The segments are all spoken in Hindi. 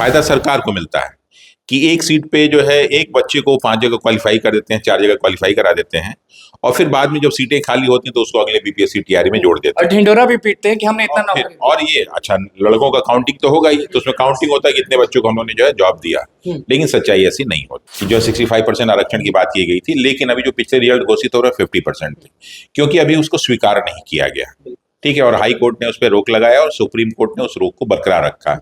फायदा सरकार को मिलता है कि एक सीट पे जो है एक बच्चे को 5 जगह क्वालिफाई कर देते हैं, 4 जगह क्वालिफाई करा देते हैं और फिर बाद में जब सीटें खाली होती हैं तो उसको अगले बीपीएससी टीआरई में जोड़ देते और हैं ढिंडोरा भी पीटते हैं कि हमने इतना और फिर नौकरी और ये अच्छा लड़कों का काउंटिंग तो होगा ही, तो उसमें काउंटिंग होता है कि इतने बच्चों को हम लोगों ने जो है जॉब दिया। लेकिन सच्चाई ऐसी नहीं होती। जो 65% आरक्षण की बात की गई थी, लेकिन अभी जो पिछले रिजल्ट घोषित हो रहा है 50% थे, क्योंकि अभी उसको स्वीकार नहीं किया गया। ठीक है, और हाई कोर्ट ने उस पर रोक लगाया और सुप्रीम कोर्ट ने उस रोक को बरकरार रखा।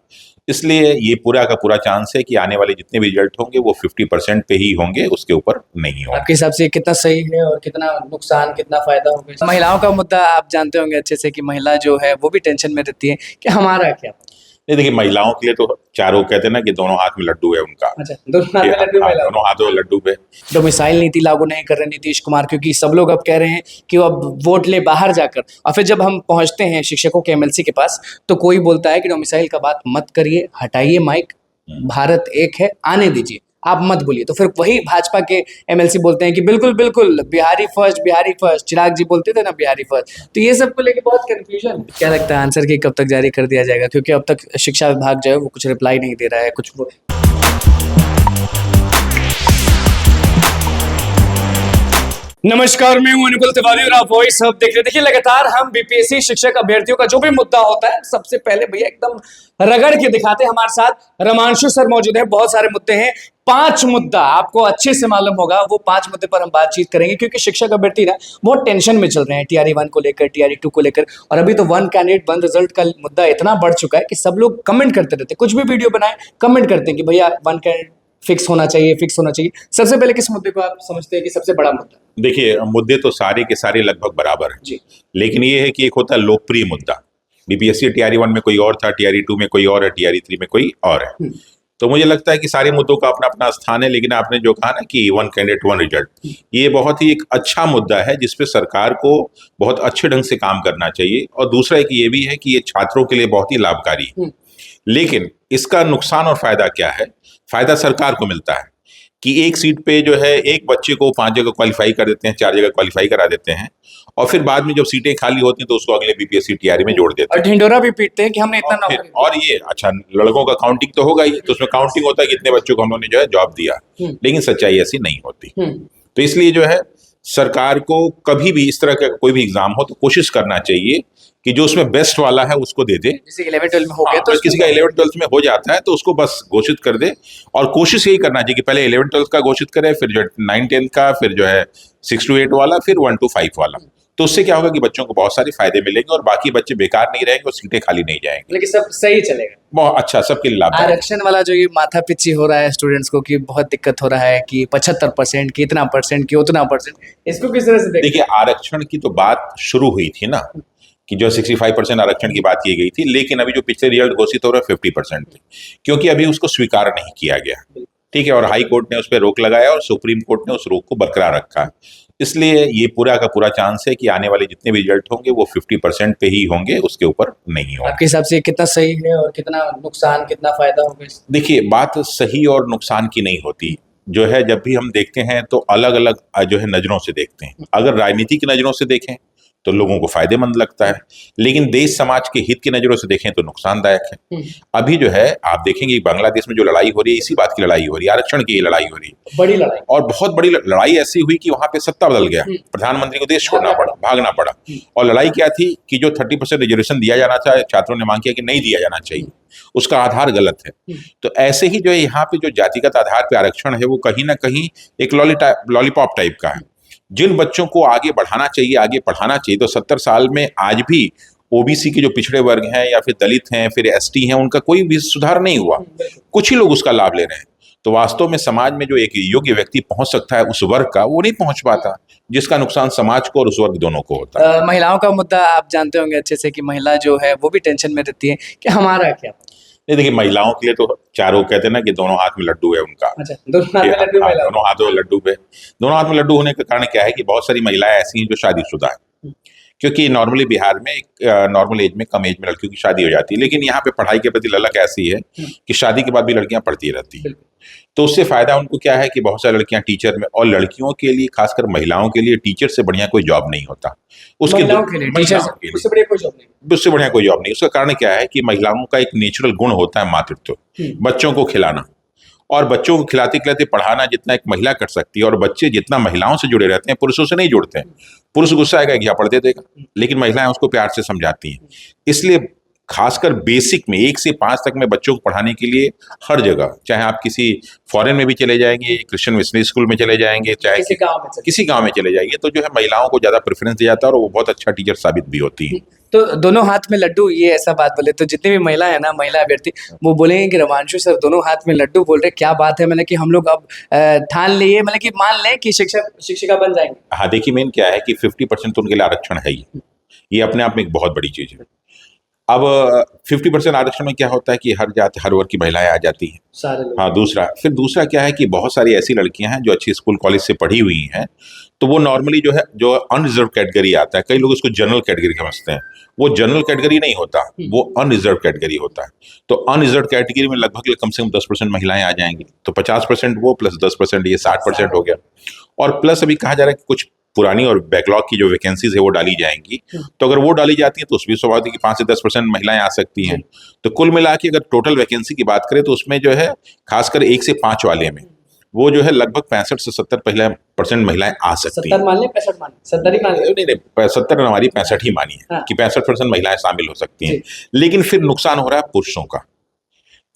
इसलिए ये पूरा का पूरा चांस है कि आने वाले जितने भी रिजल्ट होंगे वो 50% पे ही होंगे, उसके ऊपर नहीं होंगे। आपके हिसाब से कितना सही है और कितना नुकसान कितना फायदा होगा? महिलाओं का मुद्दा आप जानते होंगे अच्छे से कि महिला जो है वो भी टेंशन में रहती है कि हमारा क्या। नहीं देखिए, महिलाओं के लिए तो चारों कहते हैं ना कि दोनों हाथ में लड्डू है उनका। अच्छा, दोनों हाथ में लड्डू हाँ, महिलाओं। दोनों हाथों में लड्डू पे। डोमिसाइल नीति लागू नहीं कर रहे नीतीश कुमार, क्योंकि सब लोग अब कह रहे हैं कि वो अब वोट ले बाहर जाकर, और फिर जब हम पहुंचते हैं शिक्षकों के एमएलसी के पास तो कोई बोलता है कि डोमिसाइल का बात मत करिए, हटाइए माइक, भारत एक है, आने दीजिए, आप मत बोलिए। तो फिर वही भाजपा के एमएलसी बोलते हैं कि बिल्कुल बिल्कुल बिहारी फर्स्ट, बिहारी फर्स्ट। चिराग जी बोलते थे ना बिहारी फर्स्ट। तो ये सब को लेके बहुत कंफ्यूजन है। क्या लगता है आंसर की कब तक जारी कर दिया जाएगा? क्योंकि अब तक शिक्षा विभाग जो है वो कुछ रिप्लाई नहीं दे रहा है कुछ वो। नमस्कार, मैं हूं अनुकुल तिवारी और आप वॉइस हब देख रहे हैं। देखिए, लगातार हम बीपीएससी शिक्षक अभ्यर्थियों का जो भी मुद्दा होता है सबसे पहले भैया एकदम रगड़ के दिखाते हैं। हमारे साथ रमांशु सर मौजूद हैं। बहुत सारे मुद्दे हैं, 5 मुद्दा आपको अच्छे से मालूम होगा। वो 5 मुद्दे पर हम बातचीत करेंगे, क्योंकि शिक्षक अभ्यर्थी ना बहुत टेंशन में चल रहे हैं टीआरई 1 को लेकर, टीआरई 2 को लेकर। और अभी तो 1 कैंडिडेट 1 रिजल्ट का मुद्दा इतना बढ़ चुका है कि सब लोग कमेंट करते रहते हैं, कुछ भी वीडियो बनाए कमेंट करते हैं कि भैया 1 कैंडिडेट फिक्स होना चाहिए, फिक्स होना चाहिए। सबसे पहले किस मुद्दे को आप समझते हैं कि सबसे बड़ा मुद्दा? देखिए, मुद्दे तो सारे के सारे लगभग बराबर हैं जी। लेकिन ये है कि एक होता है लोकप्रिय मुद्दा। बीपीएससी टीआरई 1 में कोई और था, टीआरई 2 में कोई और है, टीआरई 3 में कोई और है। तो मुझे लगता है कि सारे मुद्दों का अपना अपना स्थान है, लेकिन आपने जो कहा ना कि 1 कैंडिडेट 1 रिजल्ट, ये बहुत ही एक अच्छा मुद्दा है जिसपे सरकार को बहुत अच्छे ढंग से काम करना चाहिए। और दूसरा एक ये भी है कि ये छात्रों के लिए बहुत ही लाभकारी है। लेकिन इसका नुकसान और फायदा क्या है? फायदा सरकार को मिलता है कि एक सीट पे जो है एक बच्चे को 5 जगह क्वालिफाई कर देते हैं, 4 जगह क्वालिफाई करा देते हैं और फिर बाद में जब सीटें खाली होती हैं तो उसको अगले बीपीएससी टीआरई में जोड़ देते और हैं ढिंडोरा भी पीटते हैं कि हमने इतना और फिर नौकरी और ये अच्छा लड़कों का काउंटिंग तो होगा ही, तो उसमें काउंटिंग होता है कि इतने बच्चों को हम लोगों ने जो है जॉब दिया। लेकिन सच्चाई ऐसी नहीं होती। तो इसलिए जो है सरकार को कभी भी इस तरह का कोई भी एग्जाम हो तो कोशिश करना चाहिए कि जो उसमें बेस्ट वाला है उसको दे दे। जैसे 11-12 में हो गया तो किसी का 11-12 में हो जाता है तो उसको बस घोषित कर दे। और कोशिश यही करना चाहिए कि पहले 11-12 का घोषित करे, फिर जो 9-10 का, फिर जो है 6 to 8 वाला, फिर 1 to 5 वाला। तो उससे क्या होगा कि बच्चों को बहुत सारे फायदे मिलेंगे और बाकी बच्चे बेकार नहीं रहेंगे और सीटें खाली नहीं जाएंगी। लेकिन सब सही चलेगा। बहुत अच्छा, सबके लिए लाभदायक। आरक्षण वाला जो ये माथा पिच्ची हो रहा है स्टूडेंट्स को कि बहुत दिक्कत हो रहा है कि 75% की इतना परसेंट की उतना परसेंट, इसको किस तरह से देखिए, आरक्षण की तो बात शुरू हुई थी ना कि जो 65% आरक्षण की बात की गई थी, लेकिन अभी जो पिछले रिजल्ट घोषित हो रहा है 50% थे, क्योंकि अभी उसको स्वीकार नहीं किया गया। ठीक है, और हाई कोर्ट ने उस पर रोक लगाया और सुप्रीम कोर्ट ने उस रोक को बरकरार रखा। इसलिए ये पूरा का पूरा चांस है कि आने वाले जितने भी रिजल्ट होंगे वो 50% पे ही होंगे, उसके ऊपर नहीं होंगे। आपके हिसाब से कितना सही है और कितना नुकसान कितना फायदा होगा? देखिए, बात सही और नुकसान की नहीं होती। जो है जब भी हम देखते हैं तो अलग अलग जो है नजरों से देखते हैं। अगर राजनीति की नजरों से देखें तो लोगों को फायदेमंद लगता है, लेकिन देश समाज के हित की नजरों से देखें तो नुकसानदायक है। अभी जो है आप देखेंगे बांग्लादेश में जो लड़ाई हो रही है, इसी बात की लड़ाई हो रही है, आरक्षण की लड़ाई हो रही है। बड़ी लड़ाई, और बहुत बड़ी लड़ाई ऐसी हुई कि वहां पे सत्ता बदल गया, प्रधानमंत्री को देश छोड़ना पड़ा, भागना पड़ा। और लड़ाई क्या थी कि जो 30% रिजर्वेशन दिया जाना था, छात्रों ने मांग किया कि नहीं दिया जाना चाहिए, उसका आधार गलत है। तो ऐसे ही जो है यहाँ पे जो जातिगत आधार पे आरक्षण है वो कहीं ना कहीं एक लॉलीपॉप टाइप का है। जिन बच्चों को आगे बढ़ाना चाहिए, आगे पढ़ाना चाहिए, तो 70 साल में आज भी ओबीसी के जो पिछड़े वर्ग हैं या फिर दलित हैं, फिर एसटी हैं, उनका कोई भी सुधार नहीं हुआ। कुछ ही लोग उसका लाभ ले रहे हैं। तो वास्तव में समाज में जो एक योग्य व्यक्ति पहुंच सकता है उस वर्ग का, वो नहीं पहुंच पाता, जिसका नुकसान समाज को और उस वर्ग दोनों को होता है। महिलाओं का मुद्दा आप जानते होंगे अच्छे से कि महिला जो है वो भी टेंशन में रहती है कि हमारा क्या। नहीं देखिए, महिलाओं के लिए तो चारों कहते हैं ना कि दोनों हाथ में लड्डू है उनका। अच्छा, दोनों हाथ में लड्डू हाँ, महिलाओं। दोनों हाथों में लड्डू पे। दोनों हाथ में लड्डू होने का कारण क्या है कि बहुत सारी महिलाएं ऐसी हैं जो शादीशुदा है। क्योंकि नॉर्मली बिहार में एक नॉर्मल एज में, कम एज में लड़कियों की शादी हो जाती है, लेकिन यहाँ पे पढ़ाई के प्रति ललक ऐसी है कि शादी के बाद भी लड़कियां पढ़ती रहती हैं। तो उससे फायदा उनको क्या है कि बहुत सारी लड़कियां टीचर में, और लड़कियों के लिए, खासकर महिलाओं के लिए टीचर से बढ़िया कोई जॉब नहीं होता। महिलाओं के लिए टीचर से उससे बढ़िया कोई जॉब नहीं। उससे बढ़िया कोई जॉब नहीं। उसका कारण क्या है कि महिलाओं का एक नेचुरल गुण होता है मातृत्व, बच्चों को खिलाना, और बच्चों को खिलाते खिलाते पढ़ाना जितना एक महिला कर सकती है, और बच्चे जितना महिलाओं से जुड़े रहते हैं, पुरुषों से नहीं जुड़ते हैं। पुरुष गुस्सा आएगा क्या पढ़ देगा, लेकिन महिलाएं उसको प्यार से समझाती हैं। इसलिए खासकर बेसिक में 1 से 5 तक में बच्चों को पढ़ाने के लिए हर जगह, चाहे आप किसी फॉरेन में भी चले जाएंगे, क्रिश्चियन मिशनरी स्कूल में चले जाएंगे, चाहे किसी गांव में चले जाइए, तो जो है महिलाओं को ज्यादा प्रेफरेंस दिया जाता है, और वो बहुत अच्छा टीचर साबित भी होती है। तो दोनों हाथ में लड्डू, ये ऐसा बात बोले तो जितनी भी महिला है ना, महिला अभ्यर्थी, वो बोलेंगे कि रमांशु सर दोनों हाथ में लड्डू बोल रहे, क्या बात है, मतलब कि हम लोग अब ठान लिए, मतलब कि मान लें कि शिक्षिका बन जाएंगे। हाँ, देखिए मेन क्या है कि 50% तो उनके लिए आरक्षण है ही, ये अपने आप में एक बहुत बड़ी चीज है। अब 50% आरक्षण में क्या होता है कि हर जात, हर वर्ग की महिलाएं आ जाती हैं सारे लोग। हाँ, दूसरा क्या है कि बहुत सारी ऐसी लड़कियां हैं जो अच्छी स्कूल कॉलेज से पढ़ी हुई हैं, तो वो नॉर्मली जो है, जो अनरिजर्व कैटेगरी आता है, कई लोग उसको जनरल कैटेगरी समझते हैं, वो जनरल कैटेगरी नहीं होता, वो अनरिजर्व कैटेगरी होता है। तो अनरिजर्व कैटेगरी में लगभग कम से कम 10% महिलाएं आ जाएंगी, तो 50% वो प्लस 10% ये 60% हो गया। और प्लस अभी कहा जा रहा है कि कुछ पुरानी और बैकलॉग की जो वैकेंसीज है वो डाली जाएंगी, तो अगर वो डाली जाती है तो उसमें स्वाभाविक कि 5 से 10% महिलाएं आ सकती हैं। तो कुल मिला के अगर टोटल वैकेंसी की बात करें तो उसमें जो है खासकर 1 से 5 वाले में वो जो है लगभग 65 से 70% महिलाएं आ सकती हैं। 70 मान लें, 65 मान लें, 70 ही मान लें। नहीं, 70 हमारी 65 ही मानी है कि 65% महिलाएं शामिल हो सकती हैं। लेकिन फिर नुकसान हो रहा है पुरुषों का,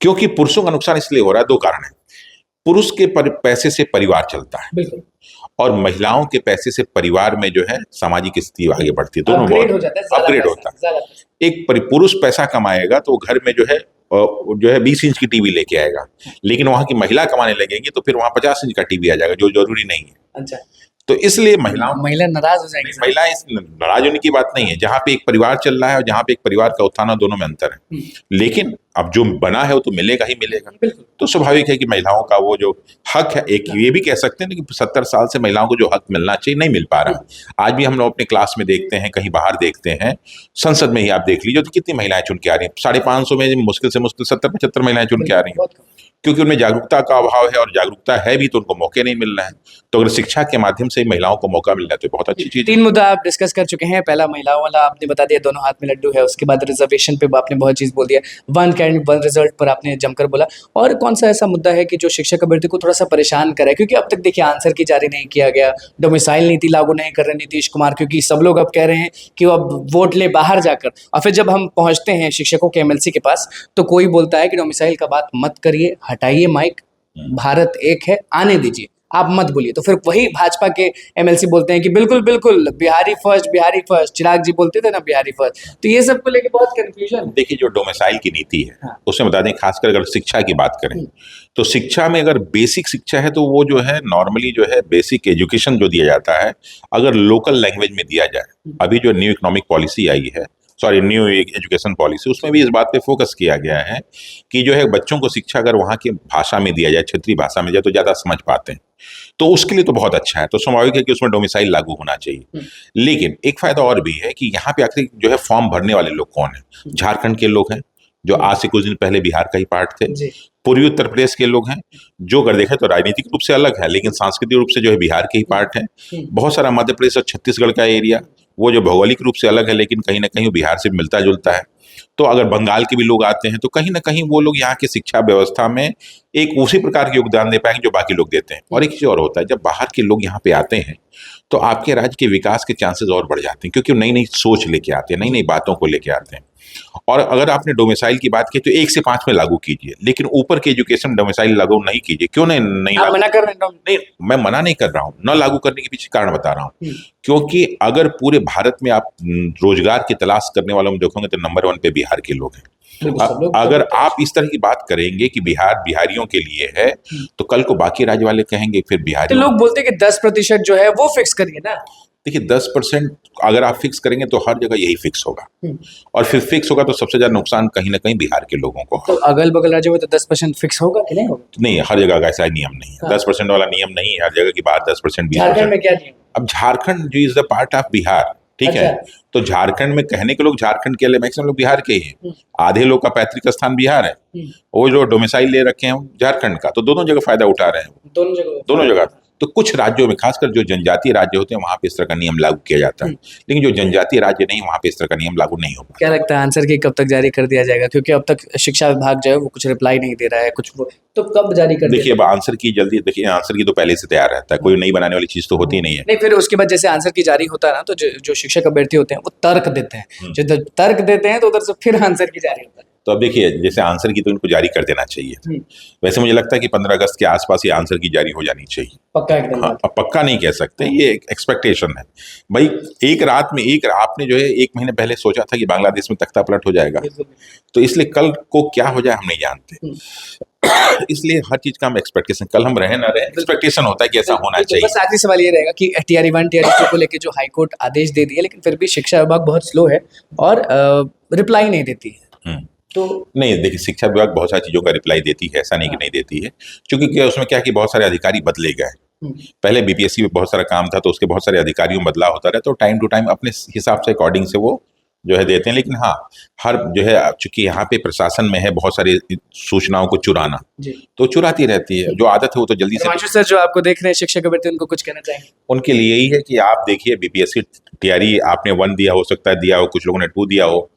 क्योंकि पुरुषों का नुकसान इसलिए हो रहा है, 2 कारण है। पुरुष के पैसे से परिवार चलता है, बिल्कुल, और महिलाओं के पैसे से परिवार में जो है सामाजिक स्थिति आगे बढ़ती है, दोनों अपग्रेड हो जाता है, अपग्रेड होता है। एक पुरुष पैसा कमाएगा तो घर में जो है 20 इंच की टीवी लेके आएगा, लेकिन वहां की महिला कमाने लगेंगी तो फिर वहां 50 इंच का टीवी आ जाएगा, जो जरूरी नहीं है। अच्छा, तो इसलिए महिला नाराज हो जाएंगी। महिलाएं नाराज होने की बात नहीं है, जहां पे एक परिवार चल रहा है और जहां पे एक परिवार का उत्थान है, दोनों में अंतर है। लेकिन अब जो बना है वो तो मिलेगा ही मिलेगा। तो स्वाभाविक है कि महिलाओं का वो जो हक है, एक ये भी कह सकते हैं कि 70 साल से महिलाओं को जो हक मिलना चाहिए नहीं मिल पा रहा। आज भी हम लोग अपने क्लास में देखते हैं, कहीं बाहर देखते हैं, संसद में ही आप देख लीजिए तो कितनी महिलाएं चुन के आ रही हैं। 550 में मुश्किल से मुश्किल 70-75 महिलाएं चुन के आ रही हैं, क्योंकि उनमें जागरूकता का अभाव है, और जागरूकता है भी तो उनको मौके नहीं मिल रहे हैं। तो अगर शिक्षा के माध्यम से महिलाओं को मौका मिल रहा है तो बहुत अच्छी चीज। 3 मुद्दा आप डिस्कस कर चुके हैं। पहला महिलाओं वाला आपने बता दिया, दोनों हाथ में लड्डू है। उसके बाद रिजर्वेशन पे आपने बहुत चीज बोल दिया, 1 कैंडिडेट 1 रिजल्ट पर आपने जमकर बोला। और कौन सा ऐसा मुद्दा है कि जो शिक्षक अभ्यर्थी को थोड़ा सा परेशान करे, क्योंकि अब तक देखिए आंसर की जारी नहीं किया गया, डोमिसाइल नीति लागू नहीं कर रहे नीतीश कुमार, क्योंकि सब लोग अब कह रहे हैं कि वो अब वोट ले बाहर जाकर। और फिर जब हम पहुंचते हैं शिक्षकों के एमएलसी के पास तो कोई बोलता है कि डोमिसाइल का बात मत करिए, हटाइए माइक, भारत एक है, आने दीजिए, आप मत बोलिए। तो फिर वही भाजपा के एमएलसी बोलते हैं कि बिल्कुल बिल्कुल बिहारी फर्स्ट, चिराग जी बोलते थे ना बिहारी फर्स्ट। तो ये सब को लेके बहुत कंफ्यूजन। देखिए, जो डोमिसाइल की नीति है उसमें बता दें, खासकर अगर शिक्षा की बात करें तो शिक्षा में अगर बेसिक शिक्षा है तो वो जो है नॉर्मली जो है बेसिक एजुकेशन जो दिया जाता है, अगर लोकल लैंग्वेज में दिया जाए। अभी जो न्यू इकोनॉमिक पॉलिसी आई है, न्यू एजुकेशन पॉलिसी, उसमें भी इस बात पे फोकस किया गया है कि जो है बच्चों को शिक्षा अगर वहाँ की भाषा में दिया जाए, क्षेत्रीय भाषा में जाए, तो ज़्यादा समझ पाते हैं। तो उसके लिए तो बहुत अच्छा है, तो स्वाभाविक है कि उसमें डोमिसाइल लागू होना चाहिए। लेकिन एक फायदा और भी है कि यहाँ पे आखिर जो है फॉर्म भरने वाले लोग कौन है? झारखंड के लोग हैं, जो आज से कुछ दिन पहले बिहार का ही पार्ट थे। पूर्वी उत्तर प्रदेश के लोग हैं, जो अगर देखें तो राजनीतिक रूप से अलग है, लेकिन सांस्कृतिक रूप से जो है बिहार के ही पार्ट है। बहुत सारा मध्य प्रदेश और छत्तीसगढ़ का एरिया, वो जो भौगोलिक रूप से अलग है, लेकिन कहीं ना कहीं बिहार से मिलता जुलता है। तो अगर बंगाल के भी लोग आते हैं तो कहीं ना कहीं वो लोग यहाँ की शिक्षा व्यवस्था में एक उसी प्रकार के योगदान दे पाएंगे जो बाकी लोग देते हैं। और एक चीज और होता है, जब बाहर के लोग यहाँ पे आते हैं तो आपके राज्य के विकास के चांसेस और बढ़ जाते हैं, क्योंकि नई नई सोच लेके आते हैं, नई नई बातों को लेके आते हैं। और अगर आपने डोमिसाइल की बात की तो 1 से 5 में लागू कीजिए, लेकिन ऊपर के एजुकेशन डोमिसाइल लागू नहीं कीजिए। क्यों नहीं मना कर रहे हैं? नहीं, मैं मना नहीं कर रहा हूँ, न लागू करने के पीछे कारण बता रहा हूँ। क्योंकि अगर पूरे भारत में आप रोजगार की तलाश करने वालों में देखोगे तो नंबर 1 पे बिहार के लोग हैं। अगर आप इस तरह की बात करेंगे कि बिहार बिहारियों के लिए है, तो कल को बाकी राज्य वाले कहेंगे फिर बिहारी। तो लोग बोलते हैं कि 10% जो है वो फिक्स करिए ना। देखिए, 10% अगर आप फिक्स करेंगे तो हर जगह यही फिक्स होगा, और फिर फिक्स होगा तो सबसे ज्यादा नुकसान कहीं ना कहीं बिहार के लोगों को। तो अगल बगल राज्यों में तो 10% फिक्स होगा कि नहीं होगा? नहीं, हर जगह ऐसा नियम नहीं है। 10% वाला नियम नहीं है हर जगह की बात। 10% झारखंड में क्या नियम? अब झारखंड जो is the part of Bihar, ठीक है। अच्छा। तो झारखंड में कहने के लोग झारखंड के लिए मैक्सिमम लोग बिहार के ही हैं, आधे लोग का पैतृक स्थान बिहार है, वो जो डोमिसाइल ले रखे हैं वो झारखंड का, तो दोनों जगह फायदा उठा रहे हैं, दोनों जगह। तो कुछ राज्यों में खासकर जो जनजातीय राज्य होते हैं वहां पे इस तरह का नियम लागू किया जाता है, लेकिन जो जनजातीय राज्य नहीं वहां पे इस तरह का नियम लागू नहीं हो पाता। क्या लगता है आंसर की कब तक जारी कर दिया जाएगा, क्योंकि अब तक शिक्षा विभाग जो है वो कुछ रिप्लाई नहीं दे रहा है, कुछ वो तो कब जारी कर देखिए अब आंसर की जल्दी, देखिए आंसर की तो पहले से तैयार रहता है, कोई नई बनाने वाली चीज तो होती नहीं है। नहीं, फिर उसके बाद जैसे आंसर की जारी होता है ना, तो जो शिक्षक अभ्यर्थी होते हैं वो तर्क देते हैं, जो तर्क देते हैं तो उधर से फिर आंसर की जारी होता है। तो अब देखिए जैसे आंसर की तो इनको जारी कर देना चाहिए, वैसे मुझे लगता है कि 15 अगस्त के आसपास ये आंसर की जारी हो जानी चाहिए। पक्का एकदम। हाँ, अब पक्का नहीं कह सकते, ये एक्सपेक्टेशन है भाई। एक रात में आपने जो है 1 महीने पहले सोचा था कि बांग्लादेश में तख्ता पलट हो जाएगा, तो इसलिए कल को क्या हो जाए हम नहीं जानते। इसलिए हर चीज का हम एक्सपेक्टेशन, कल हम रहे ना रहे, एक्सपेक्टेशन होता है कि ऐसा होना चाहिए। बस आखिरी सवाल ये रहेगा कि टीआर 1 टीआर 2 को लेके जो हाईकोर्ट आदेश दे दिए, लेकिन फिर भी शिक्षा विभाग बहुत स्लो है और रिप्लाई नहीं देती है। तो नहीं देखिए, शिक्षा विभाग बहुत सारी चीजों का रिप्लाई देती है, ऐसा नहीं कि नहीं देती है, क्योंकि क्या उसमें क्या कि बहुत सारे अधिकारी बदले गए। पहले बीपीएससी में बहुत सारा काम था तो उसके बहुत सारे अधिकारियों में बदलाव होता रहा, तो टाइम टू टाइम अपने हिसाब से अकॉर्डिंग से वो जो है देते हैं। लेकिन हाँ, हर जो है चूंकि यहाँ पे प्रशासन में है बहुत सारी सूचनाओं को चुराना, तो चुराती रहती है, जो आदत है वो तो जल्दी से। हिमांशु सर जो आपको देख रहे हैं शिक्षक अभ्यर्थी, उनको कुछ कहना चाहेंगे? उनके लिए यही है कि आप देखिए बीपीएससी तैयारी आपने 1 दिया, हो सकता है दिया हो, कुछ लोगों ने 2 दिया हो,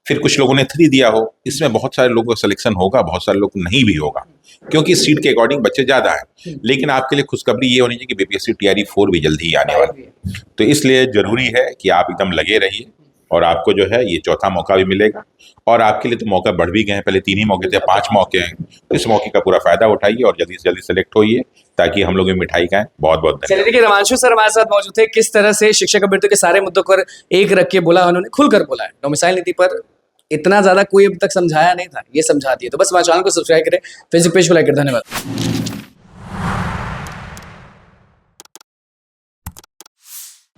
फिर कुछ लोगों ने 3 दिया हो, इसमें बहुत सारे लोगों का सिलेक्शन होगा, बहुत सारे लोग नहीं भी होगा, क्योंकि सीट के अकॉर्डिंग बच्चे ज्यादा हैं। लेकिन आपके लिए खुशखबरी ये होनी चाहिए कि बीपीएससी टीआरई 4 भी जल्दी ही आने वाली है, तो इसलिए जरूरी है कि आप एकदम लगे रहिए, और आपको जो है ये चौथा मौका भी मिलेगा, और आपके लिए तो मौका बढ़ भी गए हैं, पहले 3 ही मौके थे, 5 मौके हैं, तो इस मौके का पूरा फायदा उठाइए और जल्दी से जल्दी सेलेक्ट होइए, ताकि हम लोग मिठाई खाएं। बहुत बहुत धन्यवाद। चलिए, देखिए रमांशु सर हमारे साथ मौजूद थे, किस तरह से शिक्षक अभ्यर्थियों के सारे मुद्दों पर एक रख के बोला, उन्होंने खुलकर बोला है। डोमिसाइल नीति पर इतना ज्यादा कोई अब तक समझाया नहीं था, ये समझा दिया। तो बस हमारे चैनल को सब्सक्राइब करें, फेसबुक पेज को लाइक करें। धन्यवाद।